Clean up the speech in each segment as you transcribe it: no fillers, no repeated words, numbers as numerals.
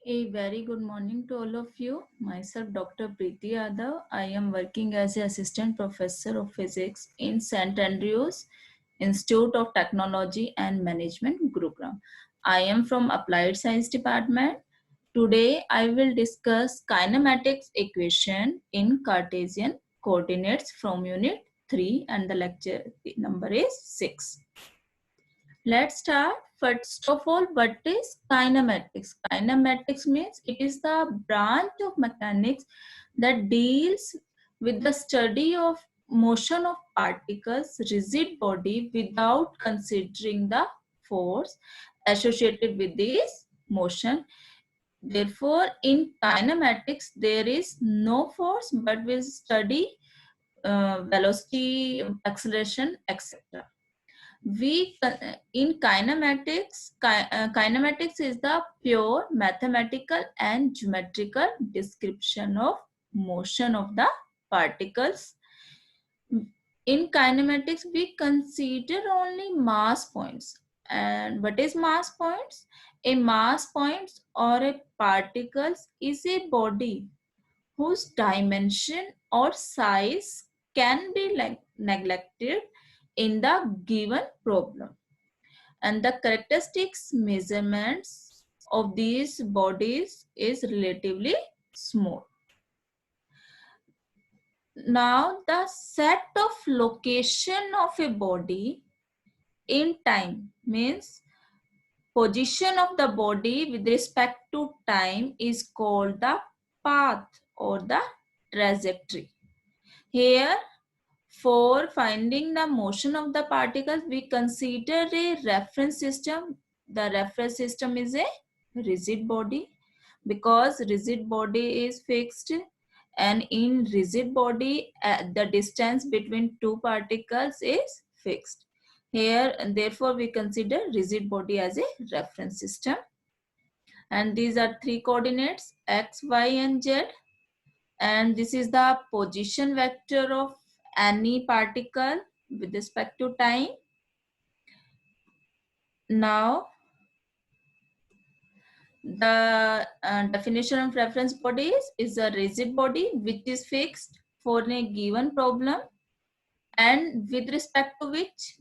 A very good morning to all of you. Myself, Dr. Preeti Yadav. I am working as an assistant professor of physics in St. Andrews Institute of Technology and Management, Gurugram. I am from Applied Science Department. Today, I will discuss kinematics equation in Cartesian coordinates from Unit 3, and the lecture number is 6. Let's start. First of all, what is kinematics? Kinematics means it is the branch of mechanics that deals with the study of motion of particles, rigid body, without considering the force associated with this motion. Therefore, in kinematics, there is no force, but we study velocity, acceleration, etc. We in kinematics is the pure mathematical and geometrical description of motion of the particles. In kinematics we consider only mass points. And what is mass points? A mass point or a particles is a body whose dimension or size can be neglected in the given problem, and the characteristics measurements of these bodies is relatively small. Now the set of location of a body in time means position of the body with respect to time is called the path or the trajectory. Here, for finding the motion of the particles, we consider a reference system. The reference system is a rigid body, because rigid body is fixed, and in rigid body the distance between two particles is fixed. Here, and therefore we consider rigid body as a reference system. And these are three coordinates, x, y and z. And this is the position vector of any particle with respect to time. Now the definition of reference body is a rigid body which is fixed for a given problem, and with respect to which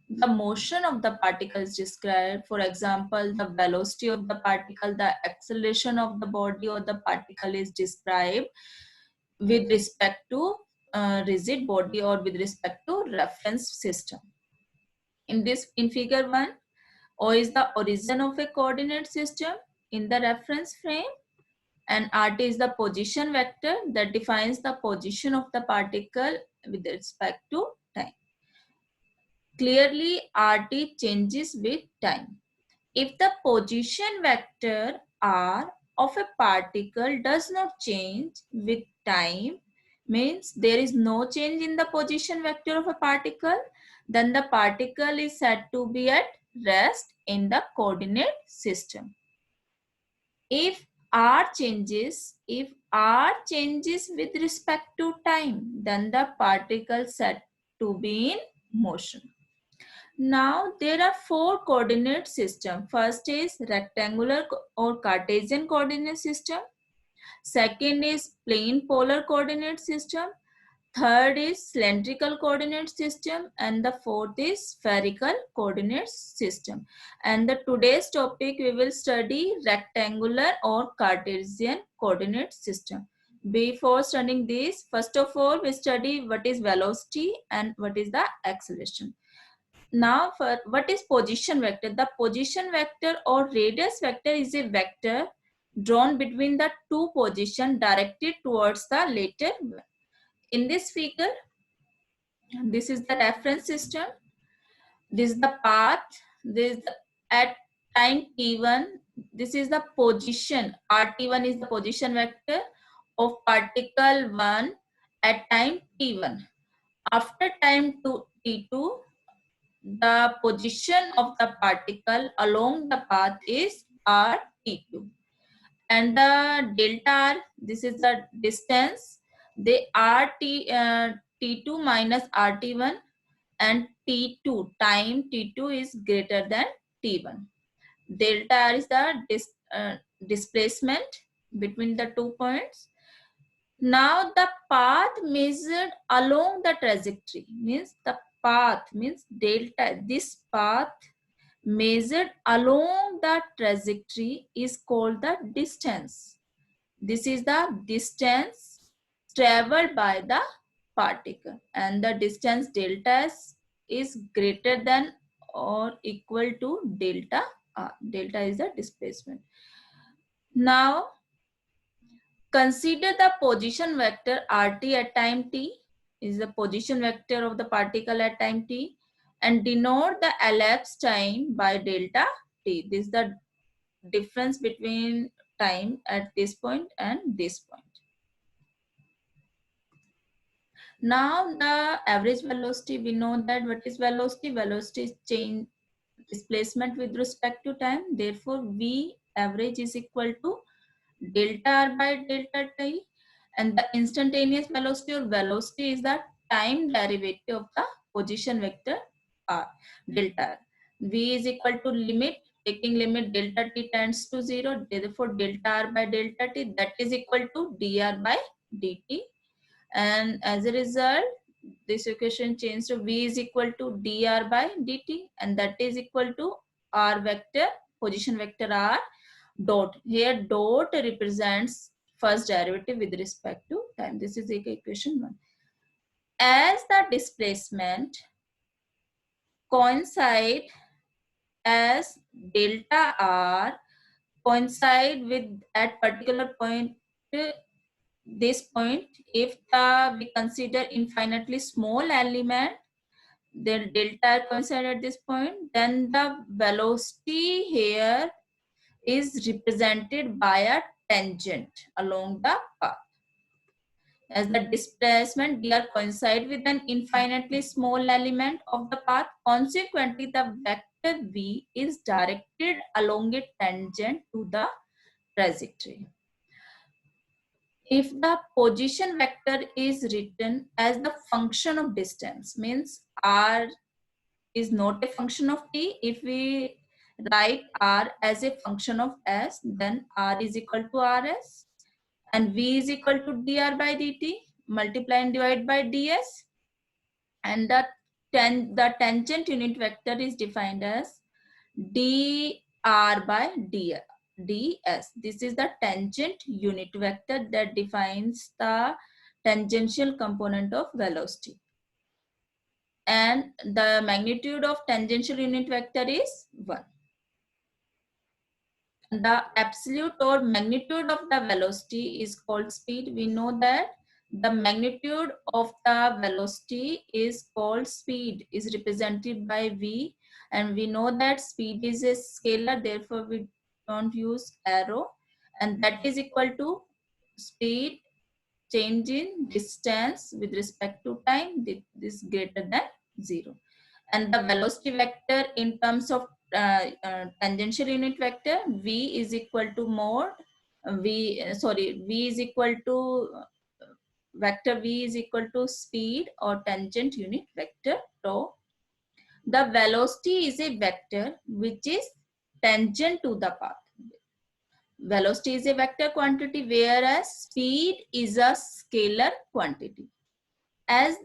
the motion of the particle is described. For example, the velocity of the particle, the acceleration of the body or the particle is described with respect to rigid body or with respect to reference system. In figure 1, O is the origin of a coordinate system in the reference frame, and RT is the position vector that defines the position of the particle with respect to time. Clearly, RT changes with time. If the position vector R of a particle does not change with time, means there is no change in the position vector of a particle, then the particle is said to be at rest in the coordinate system. If R changes with respect to time, then the particle is said to be in motion. Now there are four coordinate systems. First is rectangular or Cartesian coordinate system. Second is plane polar coordinate system. Third is cylindrical coordinate system, and the fourth is spherical coordinate system. And the today's topic we will study rectangular or Cartesian coordinate system. Before studying this, first of all we study what is velocity and what is the acceleration. Now, for what is position vector? The position vector or radius vector is a vector drawn between the two positions directed towards the later. In this figure, this is the reference system. This is the path. This is at time t1. This is the position. rt1 is the position vector of particle 1 at time t1. After time t2, the position of the particle along the path is rt2, and the delta r, this is the distance. They are t2 minus rt1, and time t2 is greater than t1. Delta r is the displacement between the 2 points. Now the path measured along the trajectory means the path means delta. This path measured along the trajectory is called the distance. This is the distance traveled by the particle, and the distance delta s is greater than or equal to delta r. Delta is the displacement. Now consider the position vector rt at time t is the position vector of the particle at time t, and denote the elapsed time by delta t. This is the difference between time at this point and this point. Now the average velocity, we know that what is velocity? Velocity is change displacement with respect to time. Therefore, V average is equal to delta r by delta t, and the instantaneous velocity or velocity is the time derivative of the position vector r, delta r. V is equal to limit, taking limit delta t tends to 0, therefore delta r by delta t, that is equal to dr by dt, and as a result this equation changed to V is equal to dr by dt, and that is equal to r vector, position vector r dot. Here dot represents first derivative with respect to time. This is equation 1. As the displacement coincide as delta r coincide with at particular point, this point, if we consider infinitely small element, then delta coincide at this point, then the velocity here is represented by a tangent along the path. As the displacement dr coincide with an infinitely small element of the path, consequently the vector v is directed along a tangent to the trajectory. If the position vector is written as the function of distance, means r is not a function of t. If we write r as a function of s, then r is equal to rs, and v is equal to dr by dt, multiply and divide by ds, and the tangent unit vector is defined as dr by ds. This is the tangent unit vector that defines the tangential component of velocity, and the magnitude of tangential unit vector is 1. The absolute or magnitude of the velocity is called speed. We know that the magnitude of the velocity is called speed, is represented by v, and we know that speed is a scalar, therefore we don't use arrow, and that is equal to speed change in distance with respect to time, this is greater than 0. And the velocity vector in terms of tangential unit vector, v is equal to mod v is equal to vector v is equal to speed or tangent unit vector tau. The velocity is a vector which is tangent to the path. Velocity is a vector quantity, whereas speed is a scalar quantity. As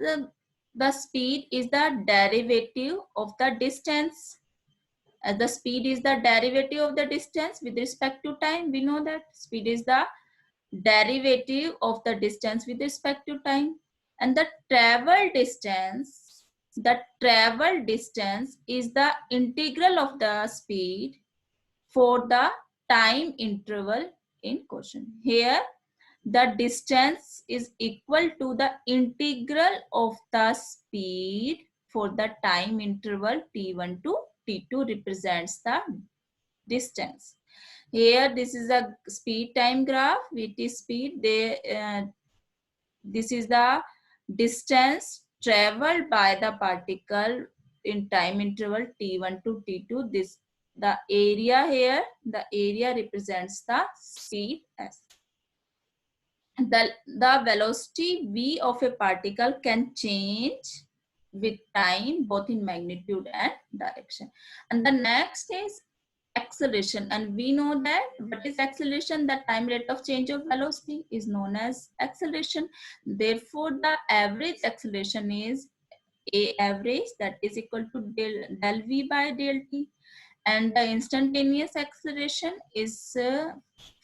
the speed is the derivative of the distance, as the speed is the derivative of the distance with respect to time, we know that speed is the derivative of the distance with respect to time, and the travel distance is the integral of the speed for the time interval in question. Here the distance is equal to the integral of the speed for the time interval t1 to t2 represents the distance. Here this is a speed time graph, Vt speed. This is the distance traveled by the particle in time interval t1 to t2. This the area here, the area represents the speed s. The velocity v of a particle can change with time both in magnitude and direction. And the next is acceleration, and we know that what is acceleration? The time rate of change of velocity is known as acceleration. Therefore the average acceleration is a average, that is equal to del v by del t, and the instantaneous acceleration is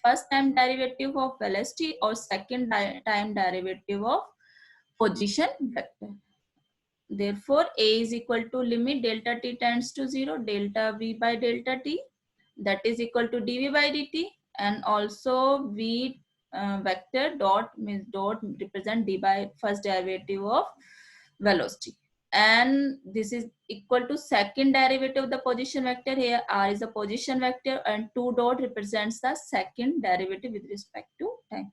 first time derivative of velocity or second time derivative of position vector. Therefore, A is equal to limit delta t tends to 0, delta v by delta t, that is equal to dv by dt, and also v vector dot means dot represent d by first derivative of velocity. And this is equal to second derivative of the position vector. Here r is the position vector and 2 dot represents the second derivative with respect to time.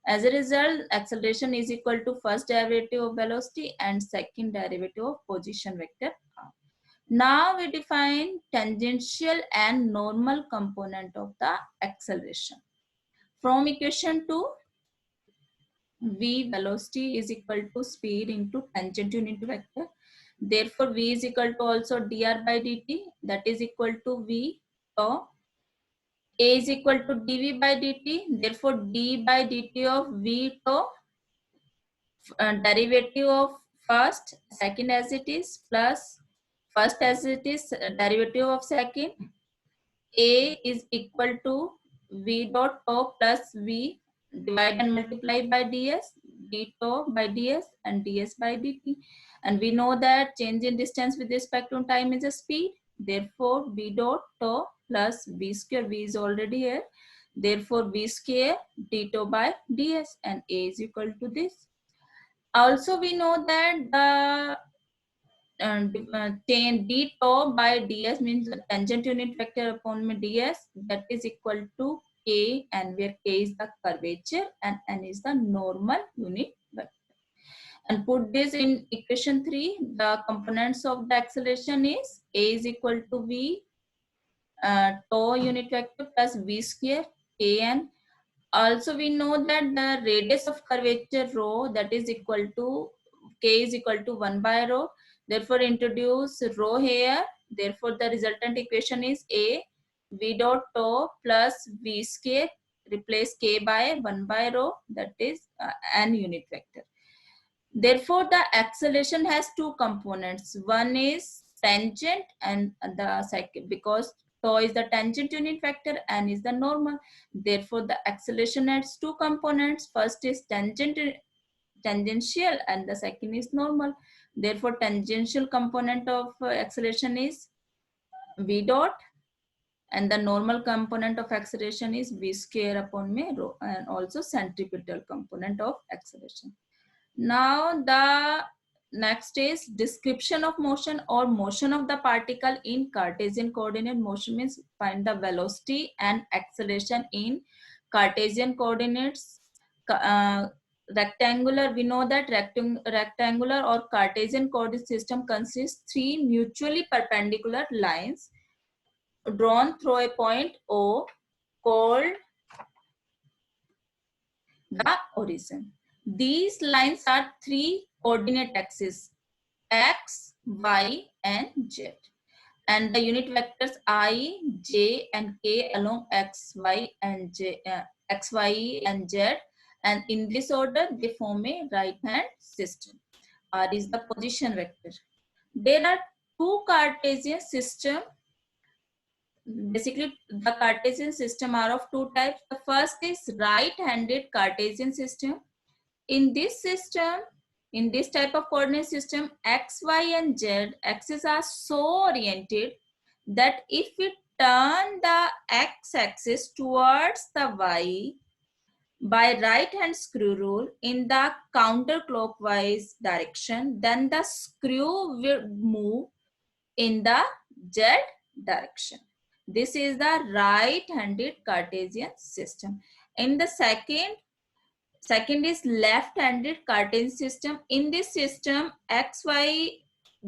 As a result, acceleration is equal to first derivative of velocity and second derivative of position vector r. Now we define tangential and normal component of the acceleration. From equation 2, v velocity is equal to speed into tangent unit vector. Therefore, v is equal to also dr by dt, that is equal to v tau. A is equal to dv by dt. Therefore, d by dt of v tau, derivative of first, second as it is, plus first as it is, derivative of second. A is equal to v dot tau plus v, divide and multiply by ds, d tau by ds and ds by dt. And we know that change in distance with respect to time is a speed. Therefore, v dot tau plus v square, v is already here. Therefore, v square d tau by ds, and A is equal to this. Also, we know that the d tau by ds means the tangent unit vector upon ds, that is equal to k, and where k is the curvature and n is the normal unit vector. And put this in equation 3, the components of the acceleration is A is equal to v tau unit vector plus v square kn. Also, we know that the radius of curvature rho, that is equal to k is equal to 1 by rho. Therefore, introduce rho here. Therefore, the resultant equation is A v dot tau plus v square, replace k by 1 by rho, that is n unit vector. Therefore, the acceleration has two components. One is tangent, and the second, because tau is the tangent unit vector, n is the normal. Therefore, the acceleration has two components. First is tangential, and the second is normal. Therefore, tangential component of acceleration is v dot, and the normal component of acceleration is v square upon rho, and also centripetal component of acceleration. Now the next is description of motion or motion of the particle in Cartesian coordinate. Motion means find the velocity and acceleration in Cartesian coordinates. Rectangular, we know that rectangular or Cartesian coordinate system consists three mutually perpendicular lines drawn through a point O called the origin. These lines are three coordinate axes, x, y, and z. And the unit vectors I, j, and k along x, y, and z. And in this order, they form a right-hand system. R is the position vector. There are two Cartesian systems. Basically, the Cartesian system are of two types. The first is right-handed Cartesian system. In this system, in this type of coordinate system, x, y, and z axes are so oriented that if we turn the x-axis towards the y by right hand screw rule in the counterclockwise direction, then the screw will move in the z direction. This is the right-handed Cartesian system. In the second is left-handed Cartesian system. In this system, x, y,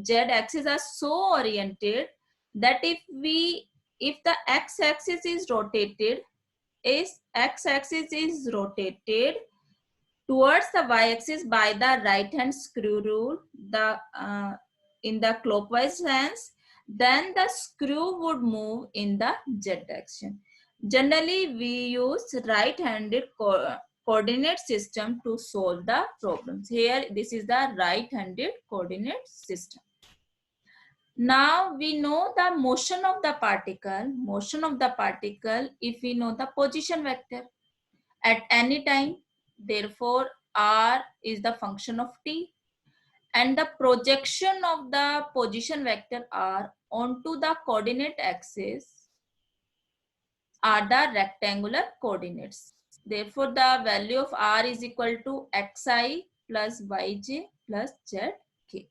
z axes are so oriented that if the x-axis is rotated, towards the y-axis by the right-hand screw rule, in the clockwise sense, then the screw would move in the z direction. Generally, we use right-handed coordinate system to solve the problems. Here, this is the right-handed coordinate system. Now we know the motion of the particle if we know the position vector at any time. Therefore, r is the function of t, and the projection of the position vector r onto the coordinate axis are the rectangular coordinates. Therefore, the value of r is equal to xi plus yj plus zk.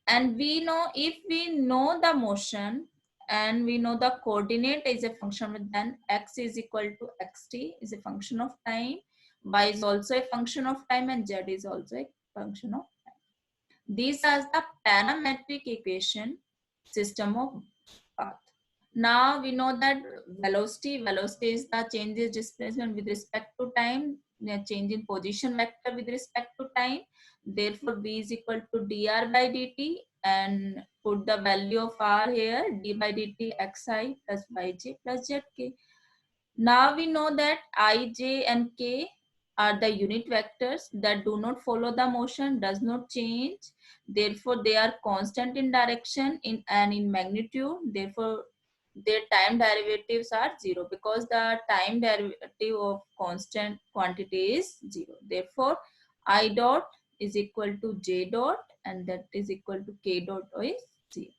And we know, if we know the motion and we know the coordinate is a function, then x is equal to xt is a function of time, y is also a function of time, and z is also a function of time. These are the parametric equation system of path. Now we know that velocity is the change in displacement with respect to time, the change in position vector with respect to time. Therefore, v is equal to dr by dt, and put the value of r here, d by dt xi plus yj plus zk. Now we know that I, j and k are the unit vectors that do not follow the motion, does not change. Therefore, they are constant in direction and in magnitude. Therefore, their time derivatives are zero, because the time derivative of constant quantity is zero. Therefore, I dot is equal to j dot, and that is equal to k dot is zero.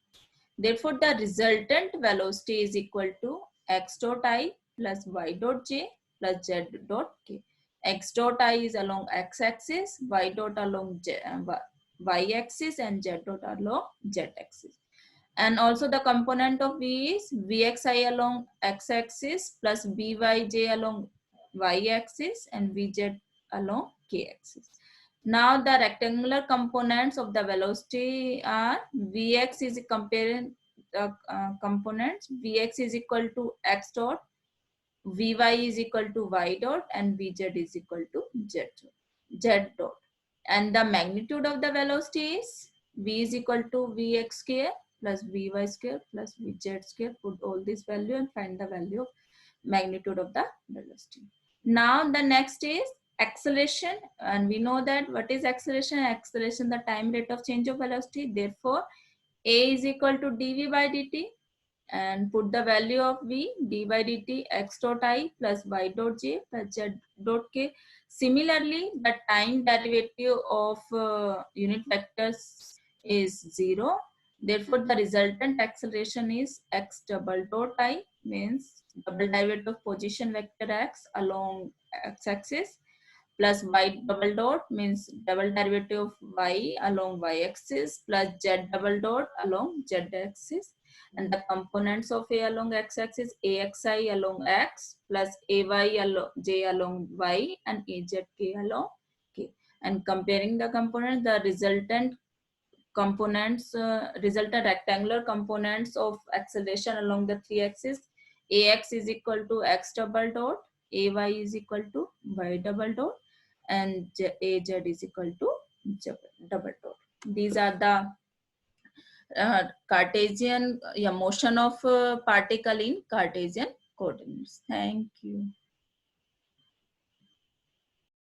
Therefore, the resultant velocity is equal to x dot I plus y dot j plus z dot k. X dot I is along x-axis, y dot along y-axis, and z dot along z-axis. And also the component of v is vxi along x-axis plus vyj along y-axis and vz along k-axis. Now the rectangular components of the velocity are vx is comparing the components. Vx is equal to x dot, vy is equal to y dot, and vz is equal to z dot. And the magnitude of the velocity is v is equal to vx square plus vy square plus vz square. Put all this value and find the value of magnitude of the velocity. Now the next is acceleration, and we know that what is acceleration? Acceleration, the time rate of change of velocity. Therefore, a is equal to dv by dt, and put the value of v, d by dt x dot I plus y dot j plus z dot k. Similarly, the time derivative of unit vectors is 0. Therefore, the resultant acceleration is x double dot I, means double derivative of position vector x along x-axis, plus y double dot means double derivative of y along y-axis plus z double dot along z-axis, and the components of a along x-axis axi along x plus ay along j along y and azk along k. And comparing the components, the resultant components, resultant rectangular components of acceleration along the three axes, ax is equal to x double dot, ay is equal to y double dot, and az is equal to double dot. These are the Cartesian motion of particle in Cartesian coordinates. Thank you.